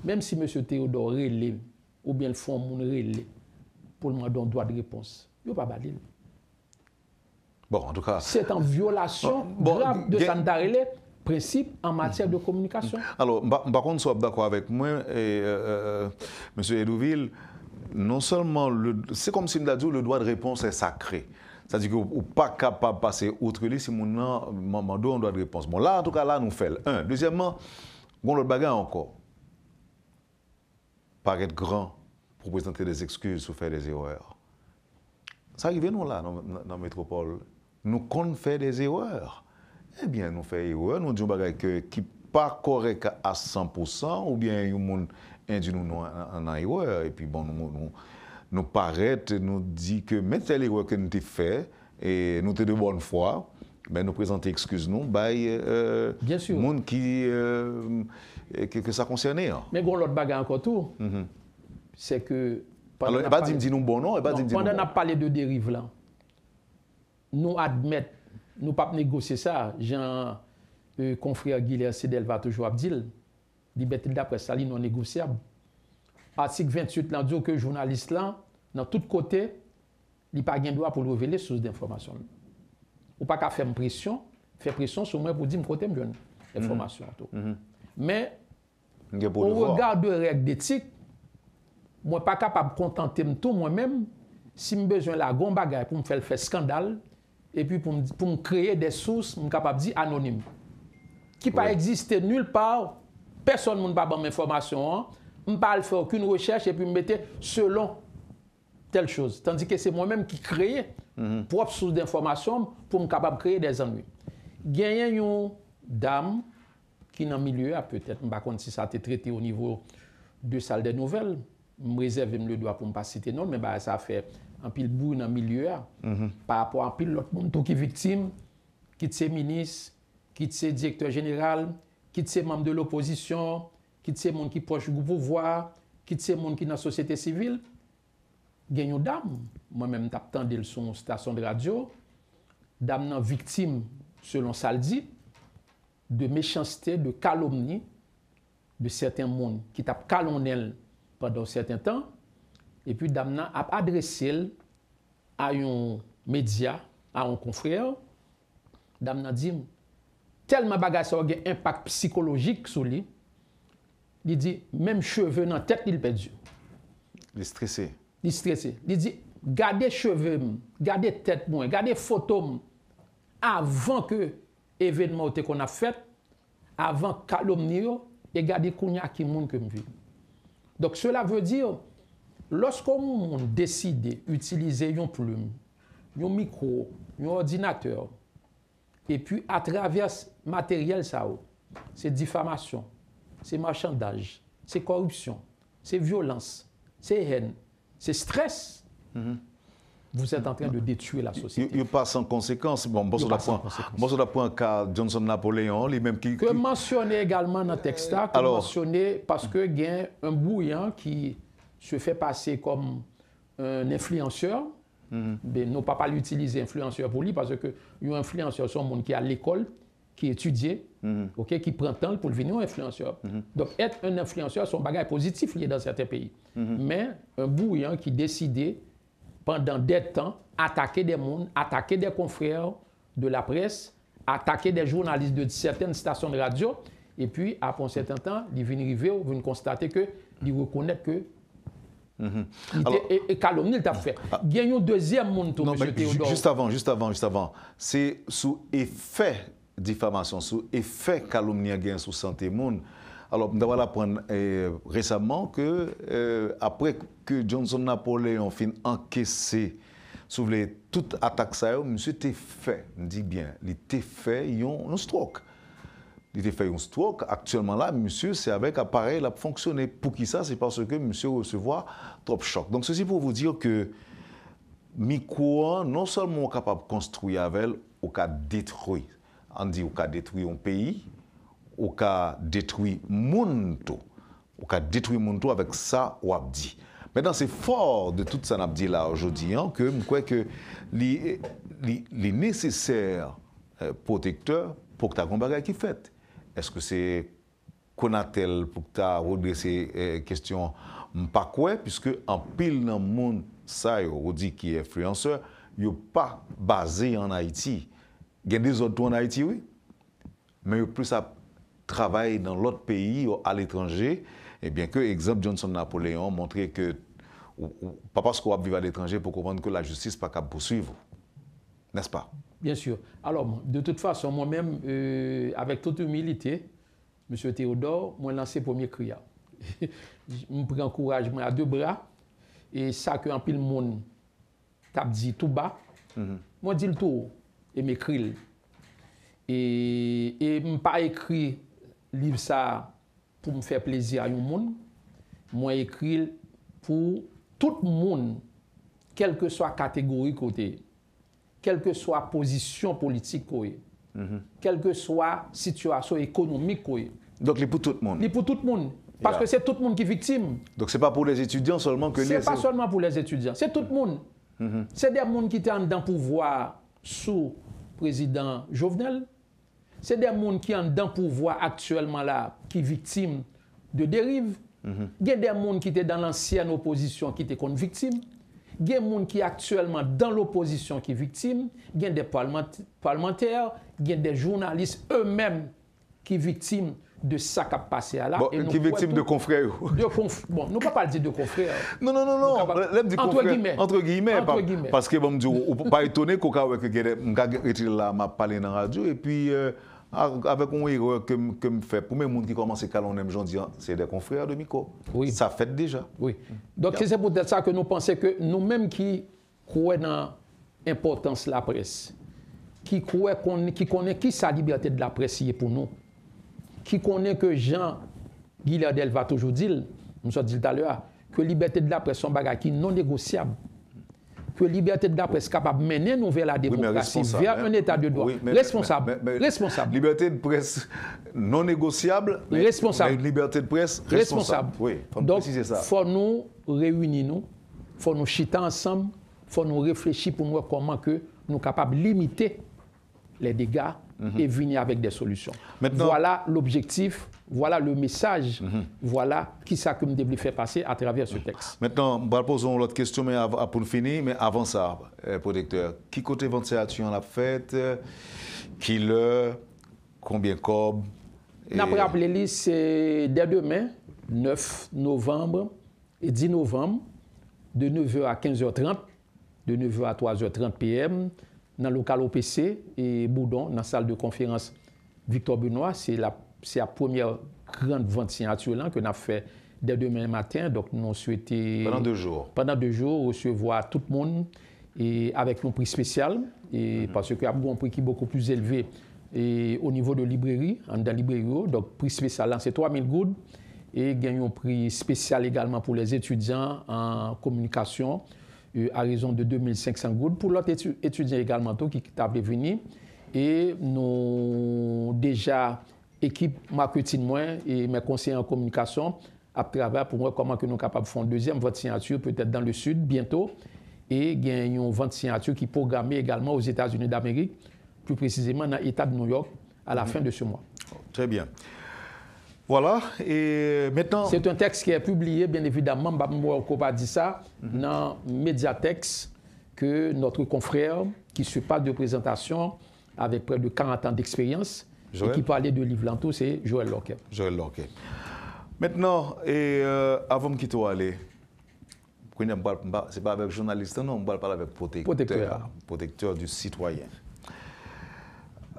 D: même si M. Théodore relève, ou bien le fond mon relève, pour me donner un droit de réponse, il ne va pas baler.
C: Bon, en tout cas,
D: c'est en violation grave de Santarelé, principe en matière de communication.
C: Alors, par contre, sois d'accord avec moi, M. Edouville, non seulement, c'est comme si nous avons dit le droit de réponse est sacré. C'est-à-dire qu'on n'est pas capable de passer outre lui si on a un droit de réponse. Bon, là, en tout cas, là, nous faisons. Un. Deuxièmement, bon, l'autre bagarre encore. Paraître grand pour présenter des excuses ou faire des erreurs. Ça arrive, nous, là, dans la métropole. Nous comptons faire des erreurs. Eh bien, nous faisons des erreurs. Nous disons que qui n'est pas correct à 100%, ou bien il y a des gens qui nous en erreur. Et puis, bon, nous paraître, nous dit que même telle erreur que nous avons fait, et nous sommes de bonne foi, ben nous présenter excuses nous,
D: bien sûr,
C: monde que ça concerne.
D: Mais bon, l'autre bagarre encore tout, c'est que
C: alors, pas dire nous bon non,
D: pendant qu'on a parlé de dérive là, nous admettons, nous pas négocier ça. Jean confrère Guilherme Cédel va toujours dire, liberté d'après ça, non négociable. Article 28 là dit que journaliste là, dans tout côté, il n'a pas de droit pour révéler source d'information. Ou pas qu'à faire pression sur moi pour dire que je donne l'information. Mais, au regard de règles d'éthique, je ne suis pas capable de contenter tout moi-même si j'ai besoin de la grande bagaille pour me faire scandale et puis pour me créer des sources, je suis capable de dire anonymes. Qui pas exister nulle part, personne ne peut pas avoir l'information. Je ne peux pas faire aucune recherche et puis me mettre selon telle chose. Tandis que c'est moi-même qui crée propre source d'information pour me capable de créer des ennuis. Il y a une dame qui est dans le milieu, peut-être, je ne sais pas si ça a été traité au niveau de salle des nouvelles. Je me réserve le droit pour ne pas citer non, mais ça a fait un pile bout dans le milieu par rapport à un pile l'autre monde qui est victime, qui est ministre, qui est directeur général, qui est membre de l'opposition, qui est monde qui est proche du pouvoir, qui est monde qui est dans la société civile. Il y a une dame, moi-même, j'ai entendu son station de radio, dame victime, selon Saldi, de méchanceté, de calomnie de certains mondes qui t'a calomnié pendant un certain temps, et puis dame a adressé à un média, à un confrère, dame a dit, tellement bagage ça a un impact psychologique sur lui, il dit, même cheveux dans la tête, il perdu.
C: Il est stressé.
D: Il est stressé. Il dit, gardez cheveux, gardez tête, gardez photos avant que l'événement qu'on a fait, avant calomnie, et gardez kounya qui monde que me vit. Donc cela veut dire, lorsqu'on décide d'utiliser une plume, un micro, un ordinateur, et puis à travers matériel ça, c'est diffamation, c'est marchandage, c'est corruption, c'est violence, c'est haine, c'est stress. Vous êtes en train de détruire la société.
C: Il passe sans conséquence. Bon, ça prend cas Johnson Napoléon, les mêmes qui.
D: Que mentionner également dans le texte, mentionner parce que il y a un bouillant qui se fait passer comme un influenceur. Mais non pas l'utiliser influenceur pour lui parce que un influenceur c'est un monde qui est à l'école, qui étudie, qui prend temps pour devenir un influenceur. Donc être un influenceur, c'est un bagage positif lié dans certains pays. Mais un bouillant qui décidait pendant des temps, attaquer des mondes, attaquer des confrères de la presse, attaquer des journalistes de certaines stations de radio, et puis, après un certain temps, ils viennent arriver, ils viennent constater que, ils reconnaissent que et calomnie, il t'a fait. Il y a un deuxième monde, M. Théodore.
C: Juste avant. C'est sous effet diffamation, sous effet calomnie sur santé monde. Alors, nous allons apprendre récemment que, après que Johnson Napoléon fin encaissé sur toute attaque, monsieur t'a fait, je dis bien, il t'a fait un stroke. Il t'a fait un stroke. Actuellement, là, monsieur, c'est avec appareil, il a fonctionné. Pour qui ça? C'est parce que monsieur recevoir trop choc. Donc, ceci pour vous dire que micro, non seulement est capable de construire avec elle, au cas détruire. On dit au cas détruire un pays, au cas détruire monde, au cas détruire monde avec ça ou dit. Maintenant c'est fort de tout ça n'a dit là aujourd'hui que je crois que les nécessaires protecteurs pour que tu aies un bagage qui fait. Est-ce que c'est Konatel pour que tu aies redressé question pas quoi puisque en pile dans le monde ça on dit qui est influenceur, il n'est pas basé en Haïti. Il y a des autres en Haïti oui. Mais plus à travaille dans l'autre pays ou à l'étranger, et bien que exemple Johnson Napoléon montrait que pas parce qu'on vit à l'étranger pour comprendre que la justice n'est pas capable de poursuivre. N'est-ce pas?
D: Bien sûr. Alors, de toute façon, moi-même, avec toute humilité, M. Théodore, moi, lancé premier cri. Je prends encouragement à deux bras. Et ça que un pile monde t'a dit tout bas, moi dis le tout et m'écrit. Et je pas écrit livre ça pour me faire plaisir à un monde. Moi écrit pour tout le monde, quelle que soit catégorie côté, quelle que soit position politique côté, quelle que soit situation économique côté.
C: Donc c'est pour tout le monde.
D: C'est pour tout le monde. Parce que c'est tout le monde qui est victime.
C: Donc ce n'est pas pour les étudiants seulement que les...
D: Ce n'est pas seulement pour les étudiants, c'est tout le monde. C'est des gens qui étaient dans le pouvoir sous le président Jovenel. C'est des gens qui sont dans le pouvoir actuellement là, qui sont victimes de dérives. Il y a des gens qui étaient dans l'ancienne opposition qui étaient victimes. Il y a des gens qui sont actuellement dans l'opposition qui sont victimes. Il y a des parlementaires, il y a des journalistes eux-mêmes qui sont victimes de ça qui a passé là.
C: Bon, qui est victime de confrères.
D: Bon, nous ne pouvons pas dire de confrères.
C: Non. Entre guillemets. Parce que bon, je ne suis pas étonné qu'on ait là, m'a parlé dans la radio. Et puis, avec un erreur que je fais, pour les gens qui commencent à calonner, c'est des confrères de Miko. Oui. Ça fait déjà.
D: Oui. Donc, c'est peut-être ça que nous pensons que nous-mêmes qui croyons dans l'importance de la presse, qui connaissent qui sa liberté de la presse pour nous, qui connaît que Jean-Guy Lardel va toujours dire, nous avons dit tout à l'heure, que la liberté de la presse est un bagage qui est non négociable. Que la liberté de la presse est capable de mener nous vers la démocratie, vers un état de droit. Oui, responsable. Responsable.
C: Liberté de presse non négociable,
D: responsable.
C: Mais liberté de presse responsable. Oui,
D: donc, il faut nous réunir, il faut nous chiter ensemble, il faut nous réfléchir pour voir comment que nous sommes capables de limiter les dégâts et venir avec des solutions. Maintenant, voilà l'objectif, voilà le message, voilà qui ça que nous devons faire passer à travers ce texte.
C: Maintenant, nous posons l'autre question mais pour finir, mais avant ça, protecteur, qui côté 27 on l'a fait, qui le, combien de cob?
D: Nous avons rappelé, c'est dès demain, 9 novembre et 10 novembre, de 9h à 15h30, de 9h à 3h30 p.m., dans le local OPC et Boudon, dans la salle de conférence Victor Benoît. C'est la première grande vente signature que nous avons fait dès demain matin. Donc, nous souhaitons pendant 2 jours recevoir tout le monde et avec un prix spécial. Parce qu'il y a un prix qui est beaucoup plus élevé et au niveau de librairie, dans la librairie. Donc, prix spécial, c'est 3000 gouttes. Et il y a un prix spécial également pour les étudiants en communication, à raison de 2500 gouttes. Pour l'autre étudiant également qui est venu. Et nous, déjà, équipe marketing et mes conseillers en communication, à travers pour voir comment que nous sommes capables de faire une deuxième vente signature, peut-être dans le sud, bientôt. Et il y a une vente signature qui est programmée également aux États-Unis d'Amérique, plus précisément dans l'État de New York, à la fin de ce mois.
C: Très bien. Voilà, et maintenant...
D: C'est un texte qui est publié, bien évidemment, je ne pas dire ça, dans Mediatex, que notre confrère, qui se passe de présentation avec près de 40 ans d'expérience, et qui parlait de livre Lanto, c'est Joël Lorquet.
C: Joël Lorquet. Maintenant, et avant de quitter aller, ce n'est pas avec journaliste, non, on parle avec protecteur du citoyen.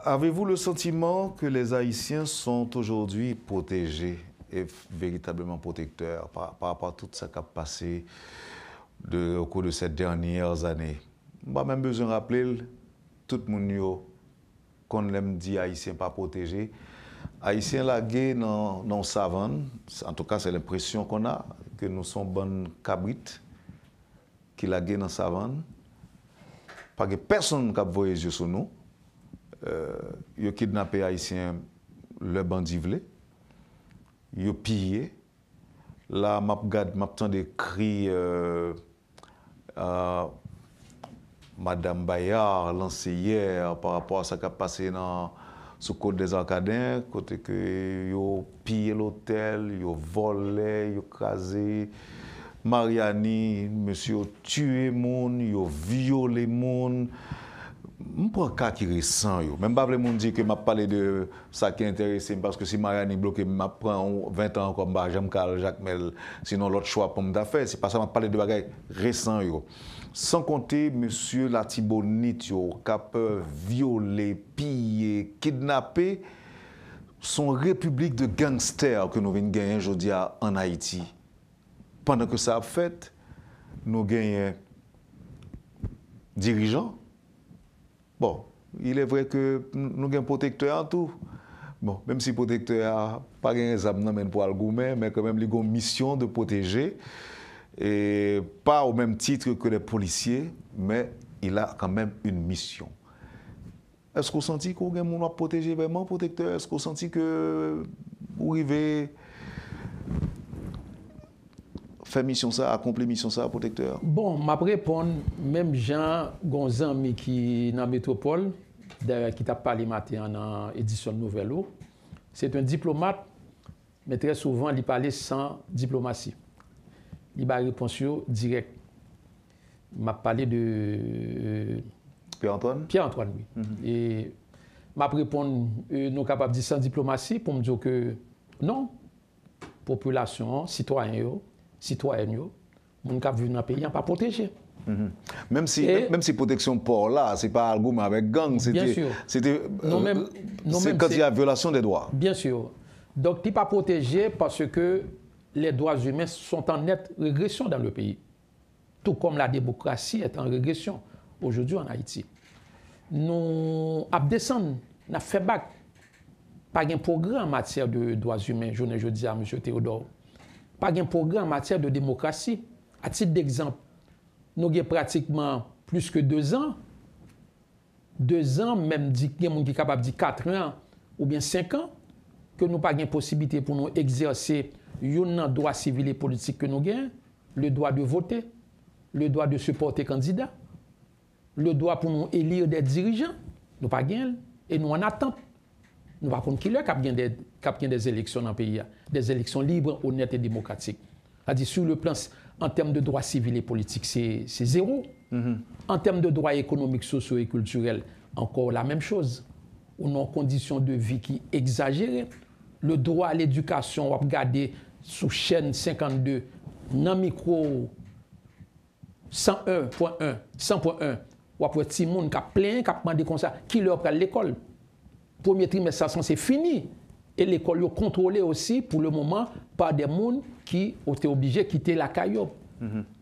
C: Avez-vous le sentiment que les Haïtiens sont aujourd'hui protégés et véritablement protecteurs par rapport à tout ce qui a passé au cours de ces dernières années? Je n'ai même besoin de rappeler tout le monde qu'on aime dire Haïtiens pas protégés. Haïtiens lagués dans la savane, en tout cas c'est l'impression qu'on a, que nous sommes bonnes cabrites qui lagués dans la savane. Pas que personne n'a voyé les yeux sur nous. Ils ont kidnappé les Haïtiens, le bandit vle. Ils ont pillé. Là, m'attends des cris Madame Bayard lancé hier par rapport à ce qui a passé sur le côte des Arcadins, côté que ils ont pillé l'hôtel, ils ont volé, ils ont crasé. Mariani, monsieur, tué les gens, ils ont violé les gens. Je prends un cas qui est récent. Même pas le monde dit que je parle de ça qui est intéressant parce que si Marianne est bloquée, je prends 20 ans comme Jean Carl Jacques Mel, sinon l'autre choix pour me faire. C'est pas ça, je parle de bagages récents. Sans compter M. Latibonite, qui peut violer, piller, kidnapper son république de gangsters que nous venons gagner aujourd'hui en Haïti. Pendant que ça a fait, nous gagnons dirigeants. Bon, il est vrai que nous avons un protecteur en tout. Bon, même si le protecteur n'a pas des armes pour le gouvernement, mais quand même, il a une mission de protéger. Et pas au même titre que les policiers, mais il a quand même une mission. Est-ce qu'on sentit qu'on a un protéger vraiment, protecteur? Est-ce qu'on sentit que vous arrivez faire mission ça, accomplir mission ça, protecteur?
D: Bon, ma répondre, même Jean Gonzami qui est dans la métropole, qui t'a parlé matin dans l'édition Nouvelle, c'est un diplomate, mais très souvent, il parlait sans diplomatie. Il a réponse direct. Il m'a parlé de
C: Pierre-Antoine?
D: Pierre-Antoine, oui. Et m'a répondu, nous sommes capables de dire sans diplomatie pour me dire que non, population, citoyens, citoyennes, nous sommes venus dans le pays, pas protégé.
C: Même si protection port là, c'est pas argument avec gang, c'était quand il y a violation des droits.
D: Bien sûr. Donc, il n'est pas protégé parce que les droits humains sont en nette régression dans le pays. Tout comme la démocratie est en régression aujourd'hui en Haïti. Nous avons descendu, nous avons fait bac. Pas un programme en matière de droits humains, je dis à M. Théodore. Pas un programme en matière de démocratie. À titre d'exemple, nous avons pratiquement plus que 2 ans. 2 ans, même il y a des gens qui sont capables de dire 4 ans ou bien 5 ans, que nous n'avons pas de possibilité pour nous exercer un droit civil et politique que nous avons, le droit de voter, le droit de supporter candidat, le droit pour nous élire des dirigeants, nous pas gagné et nous en attente. Nous pas contre qui leur cap des élections dans le pays, des élections libres, honnêtes et démocratiques. C'est-à-dire sur le plan en termes de droits civils et politiques, c'est zéro. En termes de droits économiques, sociaux et culturels, encore la même chose. On a une condition de vie qui est exagérée. Le droit à l'éducation, on va regarder sous chaîne 52, dans le micro 101.1, 100.1, ou après petit monde qui a plein, qui a demandé comme ça, qui leur prend l'école. Premier trimestre, ça c'est fini. Et l'école est contrôlée aussi, pour le moment, par des gens qui ont été obligés de quitter la caillou.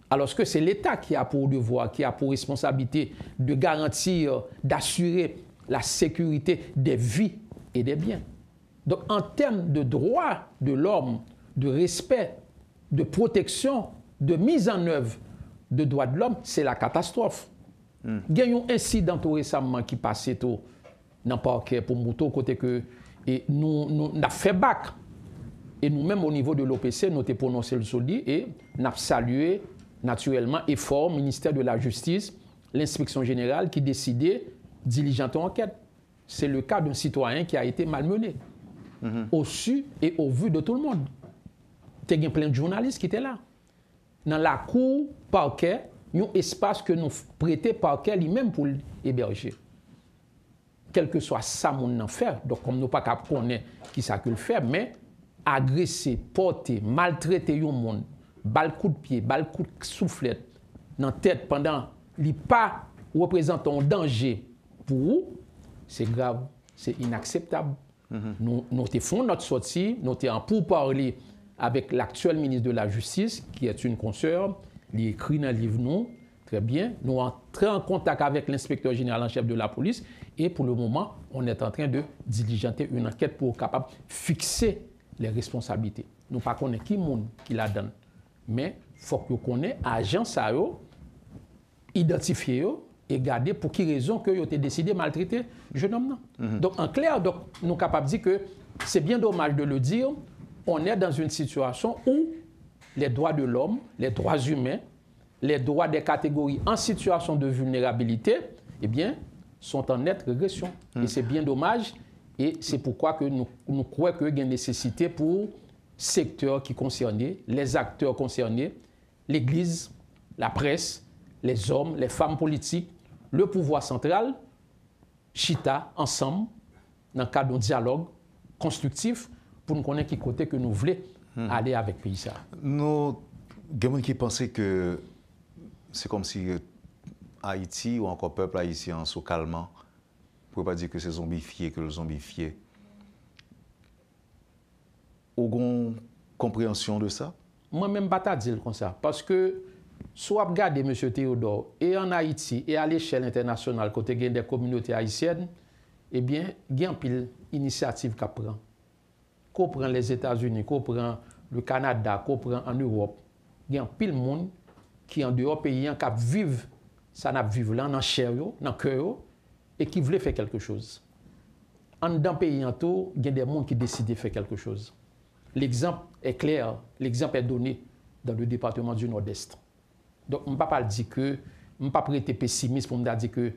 D: Alors que c'est l'État qui a pour devoir, qui a pour responsabilité de garantir, d'assurer la sécurité des vies et des biens. Donc, en termes de droits de l'homme, de respect, de protection, de mise en œuvre de droits de l'homme, c'est la catastrophe. Il y a eu un incident tout récemment qui passait dans le parquet pour Mouto, côté que nous avons fait bac. Et nous-mêmes, au niveau de l'OPC, nous avons prononcé le solide et nous avons salué naturellement l'effort ministère de la Justice, l'inspection générale qui décidait de diligenter l'enquête. C'est le cas d'un citoyen qui a été malmené. Au su et au vu de tout le monde. Il y a plein de journalistes qui étaient là. Dans la cour parquet, il y a un espace que nous prêtons parquet lui-même pour l'héberger. Quel que soit ça, mon affaire, donc comme nous ne pouvons pas connaître qui ça que le fait, mais agresser, porter, maltraiter un monde, balle coup de pied, balle coup de soufflette dans la tête pendant qu'il pas représentant un danger pour vous, c'est grave, c'est inacceptable. Nous faisons notre sortie, nous sommes en pourparler avec l'actuel ministre de la Justice, qui est une consoeur, il écrit dans le livre nous, très bien. Nous entrons en contact avec l'inspecteur général en chef de la police et pour le moment, on est en train de diligenter une enquête pour être capable de fixer les responsabilités. Nous ne connaissons pas qui monde qui la donne, mais il faut que nous connaissions agents ça identifier et garder pour quelle raison que vous avez décidé de maltraiter le jeune homme. Donc, en clair, nous sommes capables de dire que c'est bien dommage de le dire, on est dans une situation où les droits de l'homme, les droits humains, les droits des catégories en situation de vulnérabilité, eh bien, sont en nette régression. Et c'est bien dommage, et c'est pourquoi que nous croyons qu'il y a une nécessité pour secteurs qui concernés, les acteurs concernés, l'Église, la presse, les hommes, les femmes politiques, le pouvoir central, chita ensemble dans le cadre d'un dialogue constructif pour nous connaître qui côté que nous voulons aller avec le pays.
C: Nous, quelqu'un qui pensait que c'est comme si Haïti ou encore peuple haïtien sont calmant, pour ne pas dire que c'est zombifié, que le zombifié. Avez-vous compréhension de ça?
D: Moi-même, je ne vais pas dire comme ça. Parce que, soit regarder M. Théodore, et en Haïti, et à l'échelle internationale, côté des communautés haïtiennes, eh bien, il y a une pile d'initiatives qu'on prend. Qu'on prend les États-Unis, qu'on prend le Canada, qu'on prend en Europe. Il y a un pile de monde qui en dehors pays qui vivent, ça n'a vivre là, dans la chair, dans le cœur, et qui voulaient faire quelque chose. En dans le pays, il y a des gens qui décident de faire quelque chose. L'exemple est clair, l'exemple est donné dans le département du Nord-Est. Donc, je ne peux pas dire que, je ne peux pas être pessimiste pour me dire que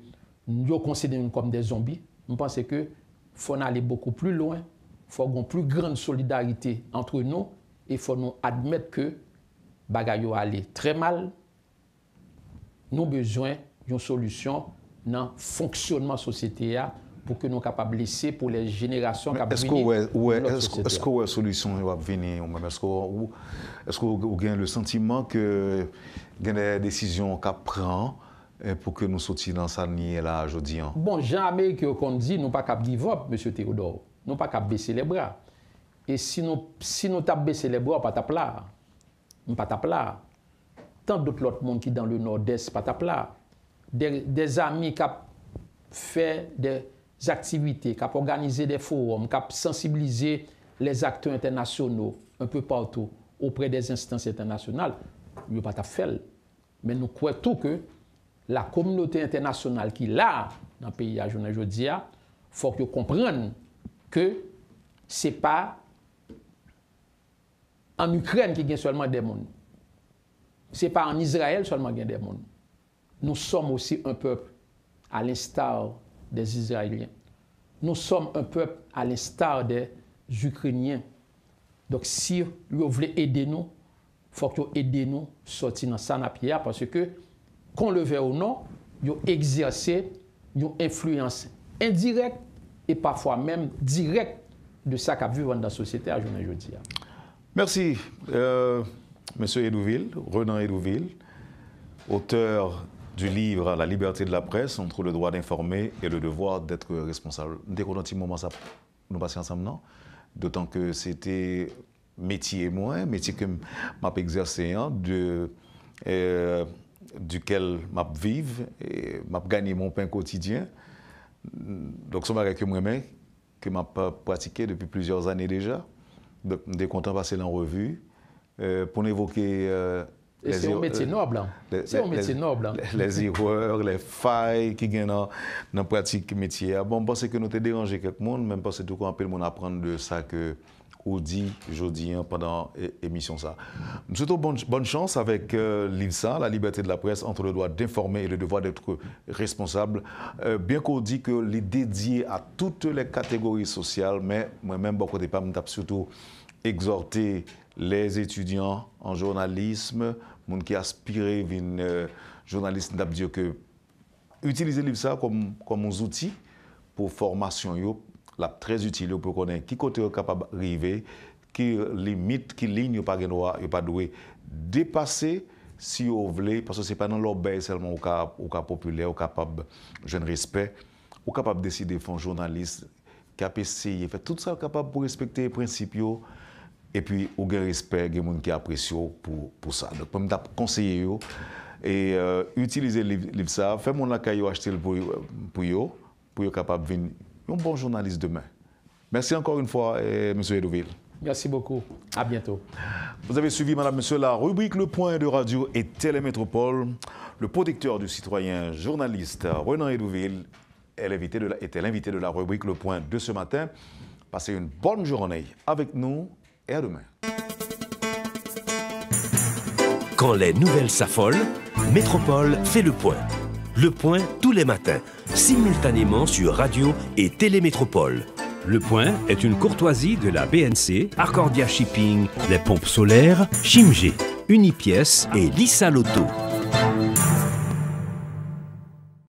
D: nous considérons comme des zombies. Je pense qu'il faut aller beaucoup plus loin, il faut avoir une plus grande solidarité entre nous et il faut nous admettre que bagaille aller très mal. Nous avons besoin d'une solution dans le fonctionnement de la société pour que nous soyons capables de laisser pour les générations qui
C: venir. Est-ce que la solution va venir? Est-ce que vous avez le sentiment que il y a des décisions qu'on prend pour que nous sortions dans ça là aujourd'hui?
D: Bon, jamais qu'on dit, nous ne pouvons pas give up, M. Théodore. Nous ne pouvons pas baisser les bras. Et si nous tapons baisser les bras, pas taper là. Pas taper là. Tant d'autres monde qui dans le Nord-Est, pas taper là. Des amis qui ont fait des activités, qui ont organisé des forums, qui ont sensibilisé les acteurs internationaux un peu partout auprès des instances internationales, ils n'ont pas fait. Mais nous croyons tout que la communauté internationale qui est là dans le pays aujourd'hui, il faut qu'ils comprennent que ce n'est pas en Ukraine qu'il y a seulement des mondes. Ce n'est pas en Israël seulement qu'il y a des mondes. Nous sommes aussi un peuple à l'instar des Israéliens. Nous sommes un peuple à l'instar des Ukrainiens. Donc, si vous voulez aider nous, il faut que vous aidiez nous à sortir dans ça parce que, qu'on le veuille ou non, vous exercez une influence indirecte et parfois même directe de ça qu'a vu dans la société à aujourd'hui.
C: Merci, M. Hédouville, Renan Hédouville, auteur du livre La liberté de la presse entre le droit d'informer et le devoir d'être responsable. Dès qu'on a un petit moment, ça, nous passons ensemble, non? D'autant que c'était métier que m'a exercé, duquel m'a vive et m'a gagné mon pain quotidien. Donc, c'est un que moi-même que m'a pratiqué depuis plusieurs années déjà. Donc, dès qu'on a passé en revue pour évoquer
D: c'est un métier noble. C'est un métier noble.
C: Les erreurs, les failles qui viennent dans la pratique métier. Bon, je pense que nous avons dérangé quelques monde, même parce que tout le monde apprend de ça que on dit aujourd'hui pendant l'émission. Je souhaite bonne chance avec l'ILSA, la liberté de la presse entre le droit d'informer et le devoir d'être responsable. Bien qu'on dit que l'est dédié à toutes les catégories sociales, mais moi-même, beaucoup de pas, je surtout exhorter les étudiants en journalisme, les gens qui aspirent à être journaliste, dire que utiliser l'ILSA comme un outil pour formation, là, très utile pour connaître qui côté est capable d'arriver, qui limite, qui ligne, pas doué dépasser si vous voulez, parce que ce n'est pas dans l'obéi seulement au cas populaire, au capable de respect, au capable de décider de faire un journaliste, qui a essayé, fait tout ça capable pour respecter les principes, et puis au respect, il y a des gens qui apprécient pour ça. Donc, je vais conseiller et utiliser le livre ça, faire mon accueil acheter pour être capable de venir un bon journaliste demain. Merci encore une fois, M. Hédouville.
D: Merci beaucoup. À bientôt.
C: Vous avez suivi, Madame, Monsieur, la rubrique Le Point de Radio et Télémétropole. Le protecteur du citoyen, journaliste Renan Hédouville était l'invité de la rubrique Le Point de ce matin. Passez une bonne journée avec nous et à demain.
A: Quand les nouvelles s'affolent, Métropole fait le point. Le point tous les matins, simultanément sur Radio et Télémétropole.
B: Le Point est une courtoisie de la BNC, Arcordia Shipping, les pompes solaires, Chimgé, Unipièce et Lissa Loto.